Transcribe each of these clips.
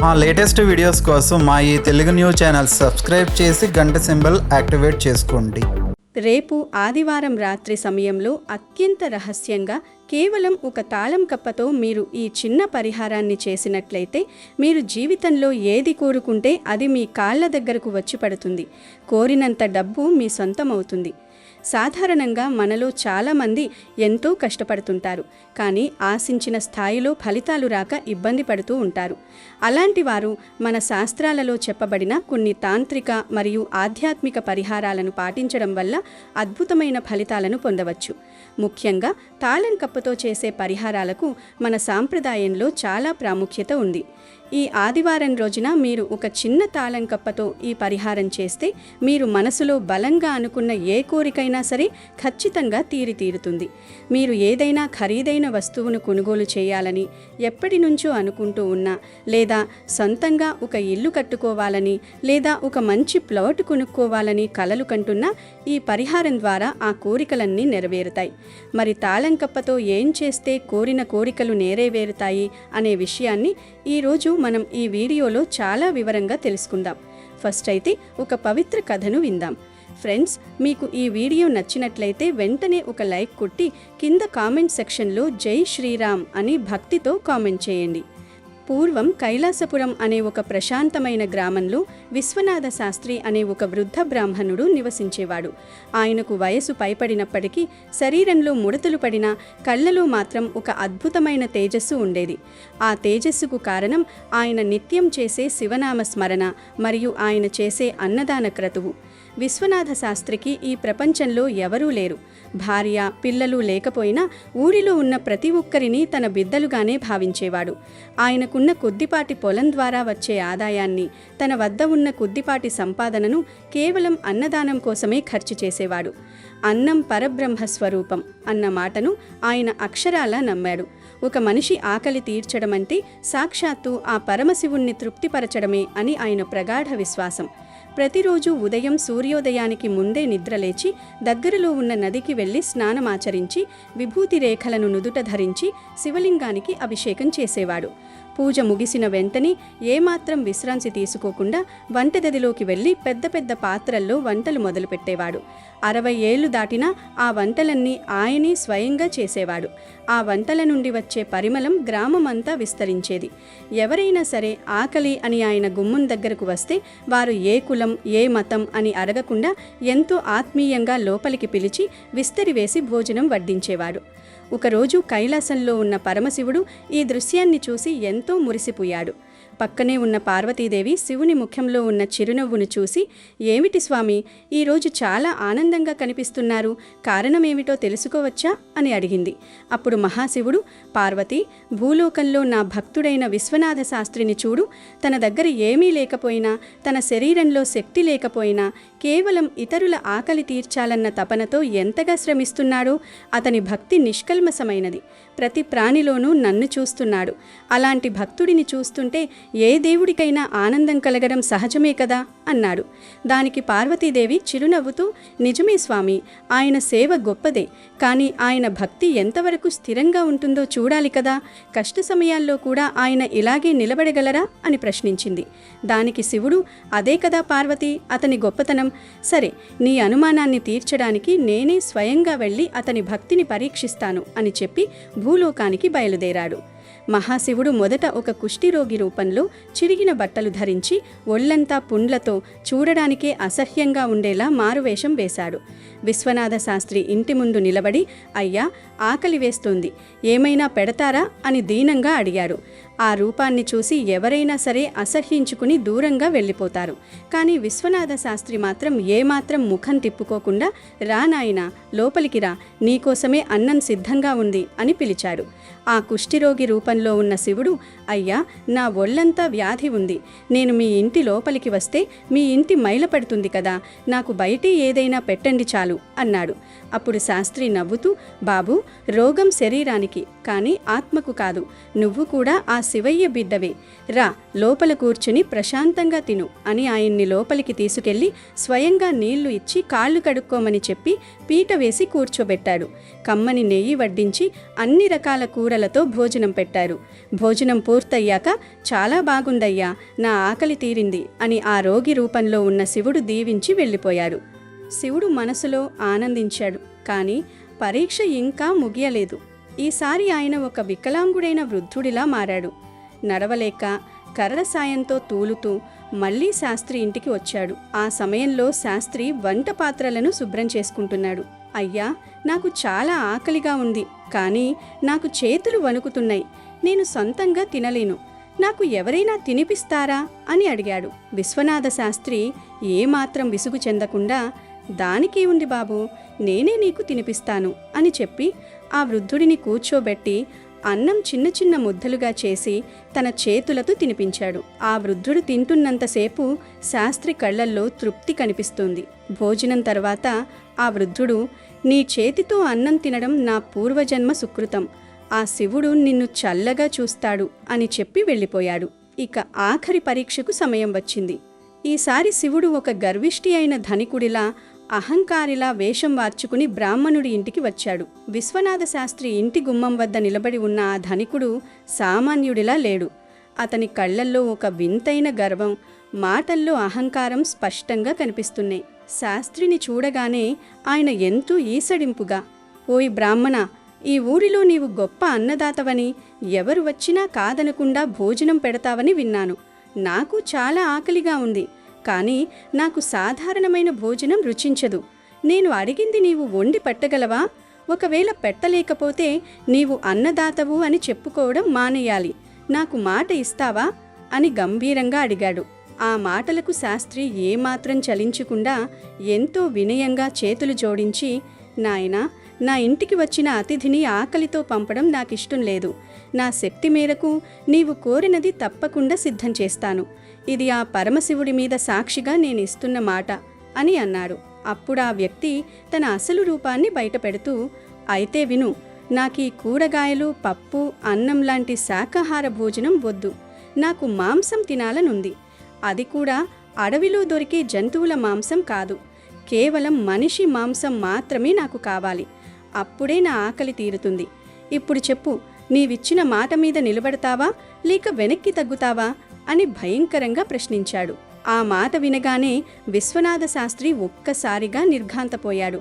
మా latest videos కోసం మా ఈ తెలుగు న్యూస్ ఛానల్ సబ్స్క్రైబ్ చేసి గంట సింబల్ యాక్టివేట్ చేసుకోండి. రేపు ఆదివారం రాత్రి సమయంలో అత్యంత రహస్యంగా కేవలం ఒక తాళం కప్పతో మీరు ఈ చిన్న పరిహారాన్ని చేసినట్లయితే మీరు జీవితంలో ఏది కోరుకుంటే అది మీ కాళ్ళ దగ్గరకు వచ్చి పడుతుంది. కోరినంత డబ్బు మీ సొంతమవుతుంది. సాధారణంగా మనలో చాలామంది ఎంతో కష్టపడుతుంటారు, కానీ ఆశించిన స్థాయిలో ఫలితాలు రాక ఇబ్బంది పడుతూ ఉంటారు. అలాంటి వారు మన శాస్త్రాలలో చెప్పబడిన కొన్ని తాంత్రిక మరియు ఆధ్యాత్మిక పరిహారాలను పాటించడం వల్ల అద్భుతమైన ఫలితాలను పొందవచ్చు. ముఖ్యంగా తాళం కప్పతో చేసే పరిహారాలకు మన సాంప్రదాయంలో చాలా ప్రాముఖ్యత ఉంది. ఈ ఆదివారం రోజున మీరు ఒక చిన్న తాళం కప్పతో ఈ పరిహారం చేస్తే మీరు మనసులో బలంగా అనుకున్న ఏ కోరికైనా సరే ఖచ్చితంగా తీరుతుంది. మీరు ఏదైనా ఖరీదైన వస్తువును కొనుగోలు చేయాలని ఎప్పటి నుంచో అనుకుంటూ ఉన్నా, లేదా సొంతంగా ఒక ఇల్లు కట్టుకోవాలని, లేదా ఒక మంచి ప్లాట్ కొనుక్కోవాలని కలలు కంటున్నా ఈ పరిహారం ద్వారా ఆ కోరికలన్నీ నెరవేరుతాయి. మరి తాళం కప్పతో ఏం చేస్తే కోరిన కోరికలు నెరవేరుతాయి అనే విషయాన్ని ఈరోజు మనం ఈ వీడియోలో చాలా వివరంగా తెలుసుకుందాం. ఫస్ట్ అయితే ఒక పవిత్ర కథను విందాం. ఫ్రెండ్స్, మీకు ఈ వీడియో నచ్చినట్లయితే వెంటనే ఒక లైక్ కొట్టి కింద కామెంట్ సెక్షన్లో జై శ్రీరామ్ అని భక్తితో కామెంట్ చేయండి. పూర్వం కైలాసపురం అనే ఒక ప్రశాంతమైన గ్రామంలో విశ్వనాథ శాస్త్రి అనే ఒక వృద్ధ బ్రాహ్మణుడు నివసించేవాడు. ఆయనకు వయసు పైపడినప్పటికీ శరీరంలో ముడతలు పడిన కళ్ళలో మాత్రం ఒక అద్భుతమైన తేజస్సు ఉండేది. ఆ తేజస్సుకు కారణం ఆయన నిత్యం చేసే శివనామ స్మరణ మరియు ఆయన చేసే అన్నదాన క్రతువు. విశ్వనాథ శాస్త్రికి ఈ ప్రపంచంలో ఎవరూ లేరు. భార్య, పిల్లలు లేకపోయినా ఊరిలో ఉన్న ప్రతి ఒక్కరిని తన బిడ్డలుగానే భావించేవాడు. ఆయనకున్న కొద్దిపాటి పొలం ద్వారా వచ్చే ఆదాయాన్ని, తన వద్ద ఉన్న కొద్దిపాటి సంపాదనను కేవలం అన్నదానం కోసమే ఖర్చు చేసేవాడు. అన్నం పరబ్రహ్మ స్వరూపం అన్న మాటను ఆయన అక్షరాలా నమ్మాడు. ఒక మనిషి ఆకలి తీర్చడం అంటే సాక్షాత్తు ఆ పరమశివుణ్ణి తృప్తిపరచడమే అని ఆయన ప్రగాఢ విశ్వాసం. ప్రతిరోజు ఉదయం సూర్యోదయానికి ముందే నిద్రలేచి దగ్గరలో ఉన్న నదికి వెళ్లి స్నానమాచరించి విభూతి రేఖలను నుదుట ధరించి శివలింగానికి అభిషేకం చేసేవాడు. పూజ ముగిసిన వెంటనే ఏమాత్రం విశ్రాంతి తీసుకోకుండా వంటగదిలోకి వెళ్లి పెద్ద పెద్ద పాత్రల్లో వంటలు మొదలుపెట్టేవాడు. 60 ఏళ్లు దాటినా ఆ వంటలన్నీ ఆయనే స్వయంగా చేసేవాడు. ఆ వంటల నుండి వచ్చే పరిమళం గ్రామమంతా విస్తరించేది. ఎవరైనా సరే ఆకలి అని ఆయన గుమ్మం దగ్గరకు వస్తే వారు ఏ కులం, ఏ మతం అని అడగకుండా ఎంతో ఆత్మీయంగా లోపలికి పిలిచి విస్తరివేసి భోజనం వడ్డించేవాడు. ఒకరోజు కైలాసంలో ఉన్న పరమశివుడు ఈ దృశ్యాన్ని చూసి ఎంతో మురిసిపోయాడు. పక్కనే ఉన్న పార్వతీదేవి శివుని ముఖంలో ఉన్న చిరునవ్వును చూసి, "ఏమిటి స్వామి, ఈరోజు చాలా ఆనందంగా కనిపిస్తున్నారు, కారణమేమిటో తెలుసుకోవచ్చా?" అని అడిగింది. అప్పుడు మహాశివుడు, "పార్వతి, భూలోకంలో నా భక్తుడైన విశ్వనాథ శాస్త్రిని చూడు. తన దగ్గర ఏమీ లేకపోయినా, తన శరీరంలో శక్తి లేకపోయినా కేవలం ఇతరుల ఆకలి తీర్చాలన్న తపనతో ఎంతగా శ్రమిస్తున్నాడో. అతని భక్తి నిష్కల్మషమైనది. ప్రతి ప్రాణిలోనూ నన్ను చూస్తున్నాడు. అలాంటి భక్తుడిని చూస్తుంటే ఏ దేవుడికైనా ఆనందం కలగడం సహజమే కదా" అన్నాడు. దానికి పార్వతీదేవి చిరునవ్వుతూ, "నిజమే స్వామి, ఆయన సేవ గొప్పదే, కానీ ఆయన భక్తి ఎంతవరకు స్థిరంగా ఉంటుందో చూడాలి కదా. కష్ట సమయాల్లో కూడా ఆయన ఇలాగే నిలబడగలరా?" అని ప్రశ్నించింది. దానికి శివుడు, "అదే కదా పార్వతి అతని గొప్పతనం. సరే, నీ అనుమానాన్ని తీర్చడానికి నేనే స్వయంగా వెళ్ళి అతని భక్తిని పరీక్షిస్తాను" అని చెప్పి భూలోకానికి బయలుదేరాడు. మహాశివుడు మొదట ఒక కుష్ఠిరోగి రూపంలో చిరిగిన బట్టలు ధరించి ఒళ్లంతా పుండ్లతో చూడడానికే అసహ్యంగా ఉండేలా మారువేషం వేశాడు. విశ్వనాథ శాస్త్రి ఇంటి ముందు నిలబడి, "అయ్యా, ఆకలి వేస్తోంది, ఏమైనా పెడతారా?" అని దీనంగా అడిగాడు. ఆ రూపాన్ని చూసి ఎవరైనా సరే అసహ్యించుకుని దూరంగా వెళ్ళిపోతారు. కానీ విశ్వనాథ శాస్త్రి మాత్రం ఏమాత్రం ముఖం తిప్పుకోకుండా, "రా నాయనా, లోపలికి రా, నీకోసమే అన్నం సిద్ధంగా ఉంది" అని పిలిచాడు. ఆ కుష్ఠిరోగి రూపంలో ఉన్న శివుడు, "అయ్యా, నా ఒళ్లంతా వ్యాధి ఉంది. నేను మీ ఇంటి లోపలికి వస్తే మీ ఇంటి మైలపడుతుంది కదా, నాకు బయటే ఏదైనా పెట్టండి చాలు" అన్నాడు. అప్పుడు శాస్త్రి నవ్వుతూ, "బాబూ, రోగం శరీరానికి కానీ ఆత్మకు కాదు. నువ్వు కూడా ఆ శివయ్య బిడ్డవే, రా లోపల కూర్చుని ప్రశాంతంగా తిను అని ఆయన్ని లోపలికి తీసుకెళ్లి స్వయంగా నీళ్లు ఇచ్చి కాళ్ళు కడుక్కోమని చెప్పి పీట వేసి కూర్చోబెట్టాడు. కమ్మని నెయ్యి వడ్డించి అన్ని రకాల కూరలతో భోజనం పెట్టారు. భోజనం పూర్తయ్యాక చాలా బాగుందయ్యా, నా ఆకలి తీరింది అని ఆ రోగి రూపంలో ఉన్న శివుడు దీవించి వెళ్ళిపోయాడు. శివుడు మనసులో ఆనందించాడు. కానీ పరీక్ష ఇంకా ముగియలేదు. ఈసారి ఆయన ఒక వికలాంగుడైన వృద్ధుడిలా మారాడు. నడవలేక కర్ర సాయంతో తూలుతూ మళ్లీ శాస్త్రి ఇంటికి వచ్చాడు. ఆ సమయంలో శాస్త్రి వంట పాత్రలను శుభ్రం చేసుకుంటున్నాడు. అయ్యా, నాకు చాలా ఆకలిగా ఉంది, కానీ నాకు చేతులు వణుకుతున్నాయి. నేను సొంతంగా తినలేను. నాకు ఎవరైనా తినిపిస్తారా అని అడిగాడు. విశ్వనాథ శాస్త్రి ఏమాత్రం విసుగు చెందకుండా, దానికే ఉంది బాబు, నేనే నీకు తినిపిస్తాను అని చెప్పి ఆ వృద్ధుడిని కూర్చోబెట్టి అన్నం చిన్న చిన్న ముద్దలుగా చేసి తన చేతులతో తినిపించాడు. ఆ వృద్ధుడు తింటున్నంతసేపు శాస్త్రి కళ్లల్లో తృప్తి కనిపిస్తుంది. భోజనం తర్వాత ఆ వృద్ధుడు, నీ చేతితో అన్నం తినడం నా పూర్వజన్మ సుకృతం, ఆ శివుడు నిన్ను చల్లగా చూస్తాడు అని చెప్పి వెళ్ళిపోయాడు. ఇక ఆఖరి పరీక్షకు సమయం వచ్చింది. ఈసారి శివుడు ఒక గర్విష్టి అయిన ధనికుడిలా, అహంకారిలా వేషం మార్చుకుని బ్రాహ్మణుడి ఇంటికి వచ్చాడు. విశ్వనాథ శాస్త్రి ఇంటి గుమ్మం వద్ద నిలబడి ఉన్న ఆ ధనికుడు సామాన్యుడిలా లేడు. అతని కళ్లల్లో ఒక వింతైన గర్వం, మాటల్లో అహంకారం స్పష్టంగా కనిపిస్తున్నాయి. శాస్త్రిని చూడగానే ఆయన ఎంతో ఈసడింపుగా, ఓయ్ బ్రాహ్మణ, ఈ ఊరిలో నీవు గొప్ప అన్నదాతవని, ఎవరు వచ్చినా కాదనకుండా భోజనం పెడతావని విన్నాను. నాకు చాలా ఆకలిగా ఉంది, కానీ నాకు సాధారణమైన భోజనం రుచించదు. నేను అడిగింది నీవు వండి పెట్టగలవా? ఒకవేళ పెట్టలేకపోతే నీవు అన్నదాతవు అని చెప్పుకోవడం మానేయాలి. నాకు మాట ఇస్తావా అని గంభీరంగా అడిగాడు. ఆ మాటలకు శాస్త్రి ఏమాత్రం చలించకుండా ఎంతో వినయంగా చేతులు జోడించి, నాయనా, నా ఇంటికి వచ్చిన అతిథిని ఆకలితో పంపడం నాకిష్టం లేదు. నా శక్తి మేరకు నీవు కోరినది తప్పకుండా సిద్ధం చేస్తాను. ఇది ఆ పరమశివుడి మీద సాక్షిగా నేను ఇస్తున్న మాట అని అన్నాడు. అప్పుడు ఆ వ్యక్తి తన అసలు రూపాన్ని బయటపెడుతూ, అయితే విను, నాకీ కూరగాయలు, పప్పు, అన్నం లాంటి శాకాహార భోజనం వద్దు. నాకు మాంసం తినాలనుంది. అది కూడా అడవిలో దొరికే జంతువుల మాంసం కాదు. కేవలం మనిషి మాంసం మాత్రమే నాకు కావాలి. అప్పుడే నా ఆకలి తీరుతుంది. ఇప్పుడు చెప్పు, నీవిచ్చిన మాట మీద నిలబడతావా లేక వెనక్కి తగ్గుతావా అని భయంకరంగా ప్రశ్నించాడు. ఆ మాట వినగానే విశ్వనాథ శాస్త్రి ఒక్కసారిగా నిర్ఘాంతపోయాడు.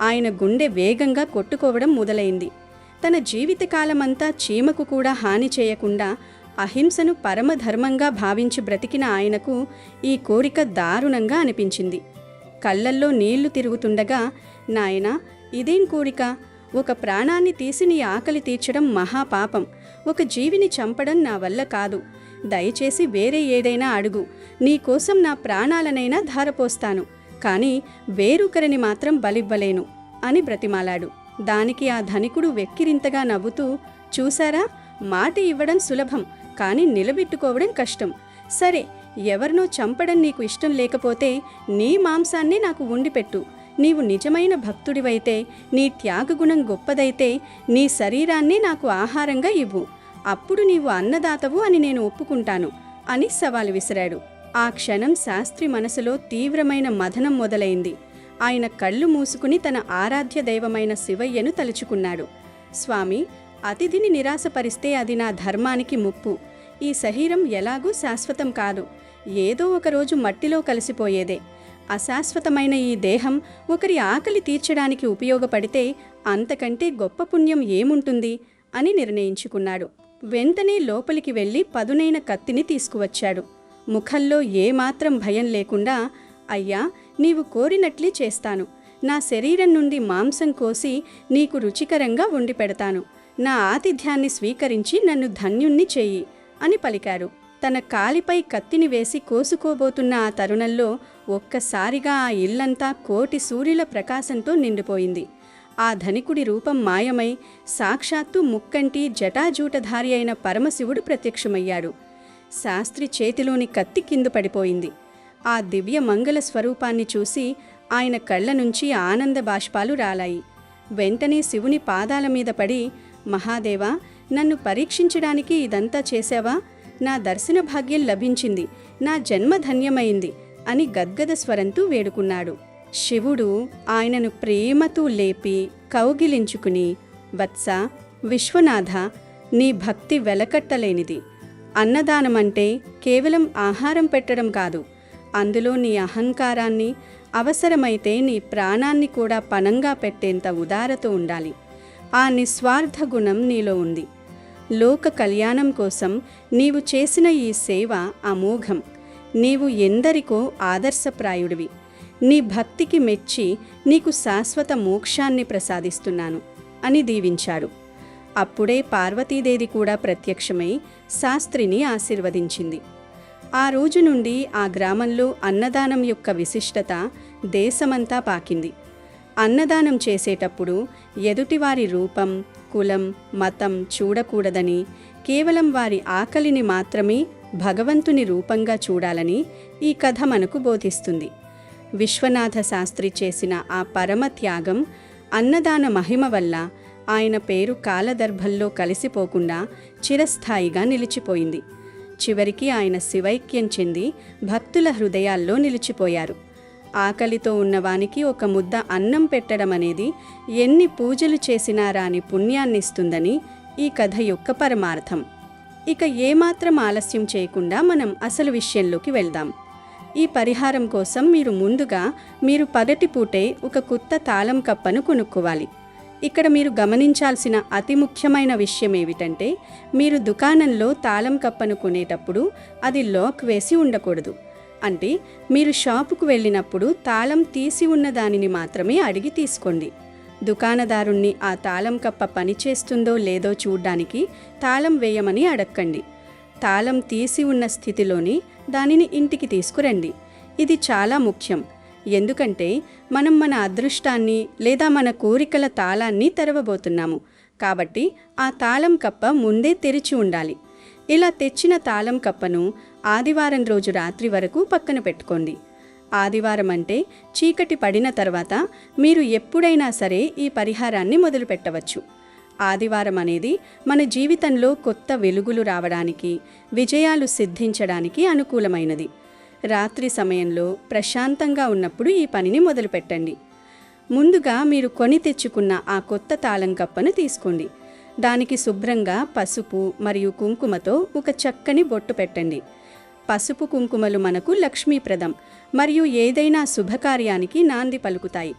ఆయన గుండె వేగంగా కొట్టుకోవడం మొదలైంది. తన జీవితకాలమంతా చీమకు కూడా హాని చేయకుండా అహింసను పరమధర్మంగా భావించి బ్రతికిన ఆయనకు ఈ కోరిక దారుణంగా అనిపించింది. కళ్ళల్లో నీళ్లు తిరుగుతుండగా, నాయనా, ఇదేం కోరిక? ఒక ప్రాణాన్ని తీసి నీ ఆకలి తీర్చడం మహాపాపం. ఒక జీవిని చంపడం నా వల్ల కాదు. దయచేసి వేరే ఏదైనా అడుగు. నీకోసం నా ప్రాణాలనైనా ధారపోస్తాను, కానీ వేరొకరిని మాత్రం బలివ్వలేను అని బ్రతిమాలాడు. దానికి ఆ ధనికుడు వెక్కిరింతగా నవ్వుతూ, చూసారా, మాట ఇవ్వడం సులభం, కానీ నిలబెట్టుకోవడం కష్టం. సరే, ఎవరినో చంపడం నీకు ఇష్టం లేకపోతే నీ మాంసాన్ని నాకు వండిపెట్టు. నీవు నిజమైన భక్తుడివైతే, నీ త్యాగగుణం గొప్పదైతే నీ శరీరాన్ని నాకు ఆహారంగా ఇవ్వు. అప్పుడు నీవు అన్నదాతవు అని నేను ఒప్పుకుంటాను అని సవాలు విసిరాడు. ఆ క్షణం శాస్త్రి మనసులో తీవ్రమైన మథనం మొదలైంది. ఆయన కళ్ళు మూసుకుని తన ఆరాధ్య దైవమైన శివయ్యను తలుచుకున్నాడు. స్వామి, అతిథిని నిరాశపరిస్తే అది నా ధర్మానికి ముప్పు. ఈ శరీరం ఎలాగూ శాశ్వతం కాదు, ఏదో ఒకరోజు మట్టిలో కలిసిపోయేదే. అశాశ్వతమైన ఈ దేహం ఒకరి ఆకలి తీర్చడానికి ఉపయోగపడితే అంతకంటే గొప్ప పుణ్యం ఏముంటుంది అని నిర్ణయించుకున్నాడు. వెంటనే లోపలికి వెళ్ళి పదునైన కత్తిని తీసుకువచ్చాడు. ముఖంలో ఏమాత్రం భయం లేకుండా, అయ్యా, నీవు కోరినట్లే చేస్తాను. నా శరీరం నుండి మాంసం కోసి నీకు రుచికరంగా వండి పెడతాను. నా ఆతిథ్యాన్ని స్వీకరించి నన్ను ధన్యుణ్ణి చెయ్యి అని పలికారు. తన కాలిపై కత్తిని వేసి కోసుకోబోతున్న ఆ తరుణంలో ఒక్కసారిగా ఆ ఇల్లంతా కోటి సూర్యుల ప్రకాశంతో నిండిపోయింది. ఆ ధనికుడి రూపం మాయమై సాక్షాత్తు ముక్కంటి జటాజూటధారి అయిన పరమశివుడు ప్రత్యక్షమయ్యాడు. శాస్త్రి చేతిలోని కత్తి కింద పడిపోయింది. ఆ దివ్య మంగళ స్వరూపాన్ని చూసి ఆయన కళ్ళ నుంచి ఆనంద బాష్పాలు రాలాయి. వెంటనే శివుని పాదాల మీద పడి, మహాదేవా, నన్ను పరీక్షించడానికి ఇదంతా చేశావా? నా దర్శన భాగ్యం లభించింది, నా జన్మ ధన్యమైంది అని గద్గద స్వరంతో వేడుకున్నాడు. శివుడు ఆయనను ప్రేమతో లేపి కౌగిలించుకుని, వత్స, విశ్వనాథ, నీ భక్తి వెలకట్టలేనిది. అన్నదానమంటే కేవలం ఆహారం పెట్టడం కాదు, అందులో నీ అహంకారాన్ని, అవసరమైతే నీ ప్రాణాన్ని కూడా పణంగా పెట్టేంత ఉదారత ఉండాలి. ఆ నిస్వార్థ గుణం నీలో ఉంది. లోక కళ్యాణం కోసం నీవు చేసిన ఈ సేవ అమోఘం. నీవు ఎందరికో ఆదర్శప్రాయుడివి. నీ భక్తికి మెచ్చి నీకు శాశ్వత మోక్షాన్ని ప్రసాదిస్తున్నాను అని దీవించాడు. అప్పుడే పార్వతీదేవి కూడా ప్రత్యక్షమై శాస్త్రిని ఆశీర్వదించింది. ఆ రోజు నుండి ఆ గ్రామంలో అన్నదానం యొక్క విశిష్టత దేశమంతా పాకింది. అన్నదానం చేసేటప్పుడు ఎదుటివారి రూపం, కులం, మతం చూడకూడదని, కేవలం వారి ఆకలిని మాత్రమే భగవంతుని రూపంగా చూడాలని ఈ కథ మనకు బోధిస్తుంది. విశ్వనాథ శాస్త్రి చేసిన ఆ పరమ త్యాగం, అన్నదాన మహిమ వల్ల ఆయన పేరు కాలదర్భంలో కలిసిపోకుండా చిరస్థాయిగా నిలిచిపోయింది. చివరికి ఆయన శివైక్యం చెంది భక్తుల హృదయాల్లో నిలిచిపోయారు. ఆకలితో ఉన్నవానికి ఒక ముద్ద అన్నం పెట్టడం అనేది ఎన్ని పూజలు చేసినా రాని పుణ్యాన్నిస్తుందని ఈ కథ యొక్క పరమార్థం. ఇక ఏమాత్రం ఆలస్యం చేయకుండా మనం అసలు విషయంలోకి వెళ్దాం. ఈ పరిహారం కోసం మీరు పగటిపూటే ఒక కొత్త తాళం కప్పను కొనుక్కోవాలి. ఇక్కడ మీరు గమనించాల్సిన అతి ముఖ్యమైన విషయం ఏమిటంటే, మీరు దుకాణంలో తాళం కప్పను కొనేటప్పుడు అది లాక్ వేసి ఉండకూడదు. అంటే మీరు షాపుకు వెళ్ళినప్పుడు తాళం తీసి ఉన్న దానిని మాత్రమే అడిగి తీసుకోండి. దుకాణదారుణ్ణి ఆ తాళం కప్ప పనిచేస్తుందో లేదో చూడ్డానికి తాళం వేయమని అడక్కండి. తాళం తీసి ఉన్న స్థితిలోనే దానిని ఇంటికి తీసుకురండి. ఇది చాలా ముఖ్యం. ఎందుకంటే మనం మన అదృష్టాన్ని లేదా మన కోరికల తాళాన్ని తెరవబోతున్నాము. కాబట్టి ఆ తాళం కప్ప ముందే తెరిచి ఉండాలి. ఇలా తెచ్చిన తాళం కప్పను ఆదివారం రోజు రాత్రి వరకు పక్కన పెట్టుకోండి. ఆదివారం అంటే చీకటి పడిన తర్వాత మీరు ఎప్పుడైనా సరే ఈ పరిహారాన్ని మొదలు పెట్టవచ్చు. ఆదివారం అనేది మన జీవితంలో కొత్త వెలుగులు రావడానికి, విజయాలు సిద్ధించడానికి అనుకూలమైనది. రాత్రి సమయంలో ప్రశాంతంగా ఉన్నప్పుడు ఈ పనిని మొదలుపెట్టండి. ముందుగా మీరు కొని తెచ్చుకున్న ఆ కొత్త తాళం కప్పను తీసుకోండి. దానికి శుభ్రంగా పసుపు మరియు కుంకుమతో ఒక చక్కని బొట్టు పెట్టండి. పసుపు కుంకుమలు మనకు లక్ష్మీప్రదం మరియు ఏదైనా శుభకార్యానికి నాంది పలుకుతాయి.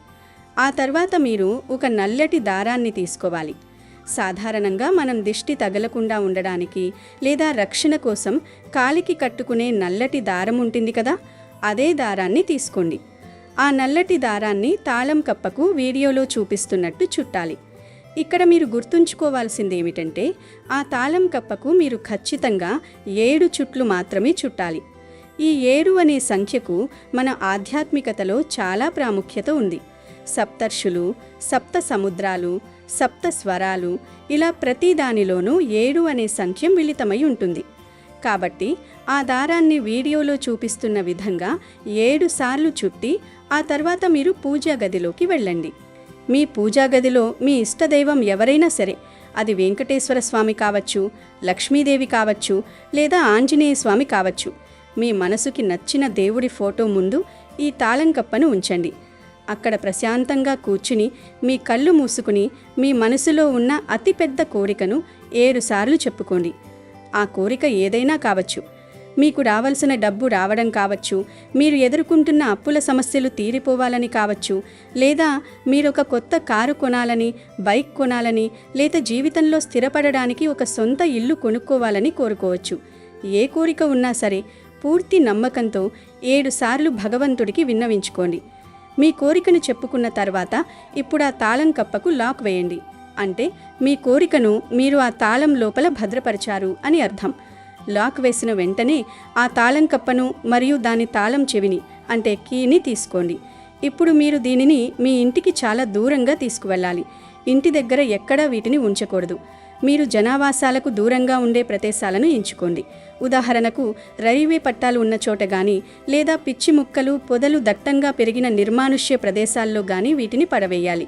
ఆ తర్వాత మీరు ఒక నల్లటి దారాన్ని తీసుకోవాలి. సాధారణంగా మనం దిష్టి తగలకుండా ఉండడానికి లేదా రక్షణ కోసం కాలికి కట్టుకునే నల్లటి దారం ఉంటుంది కదా, అదే దారాన్ని తీసుకోండి. ఆ నల్లటి దారాన్ని తాళం కప్పకు వీడియోలో చూపిస్తున్నట్టు చుట్టాలి. ఇక్కడ మీరు గుర్తుంచుకోవాల్సింది ఏమిటంటే, ఆ తాళం కప్పకు మీరు ఖచ్చితంగా 7 చుట్లు మాత్రమే చుట్టాలి. ఈ 7 అనే సంఖ్యకు మన ఆధ్యాత్మికతలో చాలా ప్రాముఖ్యత ఉంది. సప్తర్షులు, సప్త సముద్రాలు, సప్త స్వరాలు, ఇలా ప్రతి దానిలోనూ 7 అనే సంఖ్య మిళితమై ఉంటుంది. కాబట్టి ఆ దారాన్ని వీడియోలో చూపిస్తున్న విధంగా 7 సార్లు చుట్టి ఆ తర్వాత మీరు పూజా గదిలోకి వెళ్ళండి. మీ పూజా గదిలో మీ ఇష్టదైవం ఎవరైనా సరే, అది వెంకటేశ్వర స్వామి కావచ్చు, లక్ష్మీదేవి కావచ్చు, లేదా ఆంజనేయ స్వామి కావచ్చు, మీ మనసుకి నచ్చిన దేవుడి ఫోటో ముందు ఈ తాళం కప్పను ఉంచండి. అక్కడ ప్రశాంతంగా కూర్చుని మీ కళ్ళు మూసుకుని మీ మనసులో ఉన్న అతిపెద్ద కోరికను 7 సార్లు చెప్పుకోండి. ఆ కోరిక ఏదైనా కావచ్చు. మీకు రావాల్సిన డబ్బు రావడం కావచ్చు, మీరు ఎదుర్కొంటున్న అప్పుల సమస్యలు తీరిపోవాలని కావచ్చు, లేదా మీరొక కొత్త కారు కొనాలని, బైక్ కొనాలని, లేదా జీవితంలో స్థిరపడడానికి ఒక సొంత ఇల్లు కొనుక్కోవాలని కోరుకోవచ్చు. ఏ కోరిక ఉన్నా సరే పూర్తి నమ్మకంతో 7 సార్లు భగవంతుడికి విన్నవించుకోండి. మీ కోరికను చెప్పుకున్న తర్వాత ఇప్పుడు ఆ తాళం కప్పకు లాక్ వేయండి. అంటే మీ కోరికను మీరు ఆ తాళం లోపల భద్రపరిచారు అని అర్థం. లాక్ వేసిన వెంటనే ఆ తాళం కప్పను మరియు దాని తాళం చెవిని అంటే కీని తీసుకోండి. ఇప్పుడు మీరు దీనిని మీ ఇంటికి చాలా దూరంగా తీసుకువెళ్ళాలి. ఇంటి దగ్గర ఎక్కడా వీటిని ఉంచకూడదు. మీరు జనావాసాలకు దూరంగా ఉండే ప్రదేశాలను ఎంచుకోండి. ఉదాహరణకు రైల్వే పట్టాలు ఉన్న చోట కానీ, లేదా పిచ్చి ముక్కలు, పొదలు దట్టంగా పెరిగిన నిర్మానుష్య ప్రదేశాల్లో కానీ వీటిని పడవేయాలి.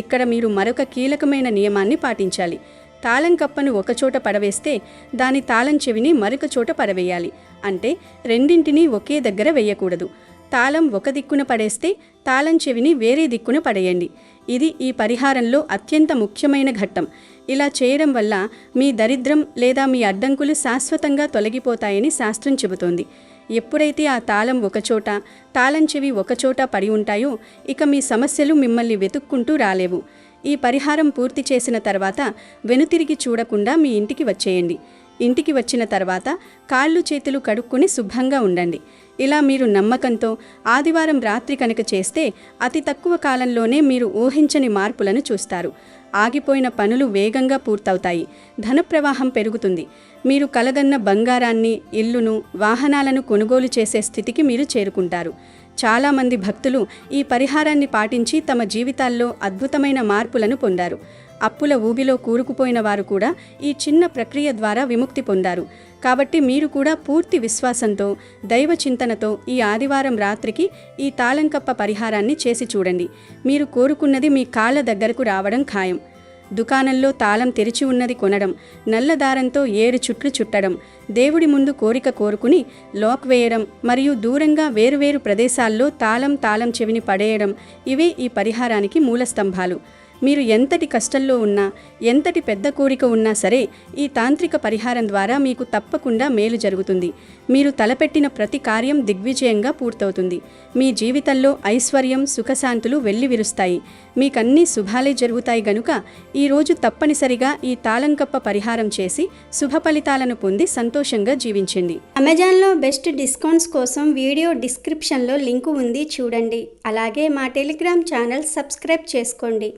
ఇక్కడ మీరు మరొక కీలకమైన నియమాన్ని పాటించాలి. తాళం కప్పను ఒకచోట పడవేస్తే దాని తాళం చెవిని మరొక చోట పడవేయాలి. అంటే రెండింటినీ ఒకే దగ్గర వేయకూడదు. తాళం ఒక దిక్కున పడేస్తే తాళం చెవిని వేరే దిక్కున పడేయండి. ఇది ఈ పరిహారంలో అత్యంత ముఖ్యమైన ఘట్టం. ఇలా చేయడం వల్ల మీ దరిద్రం లేదా మీ అడ్డంకులు శాశ్వతంగా తొలగిపోతాయని శాస్త్రం చెబుతోంది. ఎప్పుడైతే ఆ తాళం ఒకచోట, తాళం చెవి ఒకచోట పడి ఉంటాయో ఇక మీ సమస్యలు మిమ్మల్ని వెతుక్కుంటూ రాలేవు. ఈ పరిహారం పూర్తి చేసిన తర్వాత వెనుతిరిగి చూడకుండా మీ ఇంటికి వచ్చేయండి. ఇంటికి వచ్చిన తర్వాత కాళ్ళు చేతులు కడుక్కొని శుభ్రంగా ఉండండి. ఇలా మీరు నమ్మకంతో ఆదివారం రాత్రి కనుక చేస్తే అతి తక్కువ కాలంలోనే మీరు ఊహించని మార్పులను చూస్తారు. ఆగిపోయిన పనులు వేగంగా పూర్తవుతాయి. ధన ప్రవాహం పెరుగుతుంది. మీరు కలగన్న బంగారాన్ని, ఇల్లును, వాహనాలను కొనుగోలు చేసే స్థితికి మీరు చేరుకుంటారు. చాలామంది భక్తులు ఈ పరిహారాన్ని పాటించి తమ జీవితాల్లో అద్భుతమైన మార్పులను పొందారు. అప్పుల ఊబిలో కూరుకుపోయిన వారు కూడా ఈ చిన్న ప్రక్రియ ద్వారా విముక్తి పొందారు. కాబట్టి మీరు కూడా పూర్తి విశ్వాసంతో, దైవ చింతనతో ఈ ఆదివారం రాత్రికి ఈ తాళంకప్ప పరిహారాన్ని చేసి చూడండి. మీరు కోరుకున్నది మీ కాళ్ళ దగ్గరకు రావడం ఖాయం. దుకాణంలో తాళం తెరిచి ఉన్నది కొనడం, నల్ల దారంతో 7 చుట్లు చుట్టడం, దేవుడి ముందు కోరిక కోరుకుని లాక్ వేయడం మరియు దూరంగా వేరువేరు ప్రదేశాల్లో తాళం చెవిని పడేయడం, ఇవే ఈ పరిహారానికి మూల స్తంభాలు. మీరు ఎంతటి కష్టంలో ఉన్నా, ఎంతటి పెద్ద కోరిక ఉన్నా సరే ఈ తాంత్రిక పరిహారం ద్వారా మీకు తప్పకుండా మేలు జరుగుతుంది. మీరు తలపెట్టిన ప్రతి కార్యం దిగ్విజయంగా పూర్తవుతుంది. మీ జీవితంలో ఐశ్వర్యం, సుఖశాంతులు వెల్లివిరుస్తాయి. మీకన్నీ శుభాలే జరుగుతాయి గనుక ఈరోజు తప్పనిసరిగా ఈ తాళంకప్ప పరిహారం చేసి శుభ ఫలితాలను పొంది సంతోషంగా జీవించండి. అమెజాన్లో బెస్ట్ డిస్కౌంట్స్ కోసం వీడియో డిస్క్రిప్షన్లో లింకు ఉంది, చూడండి. అలాగే మా టెలిగ్రామ్ ఛానల్ సబ్స్క్రైబ్ చేసుకోండి.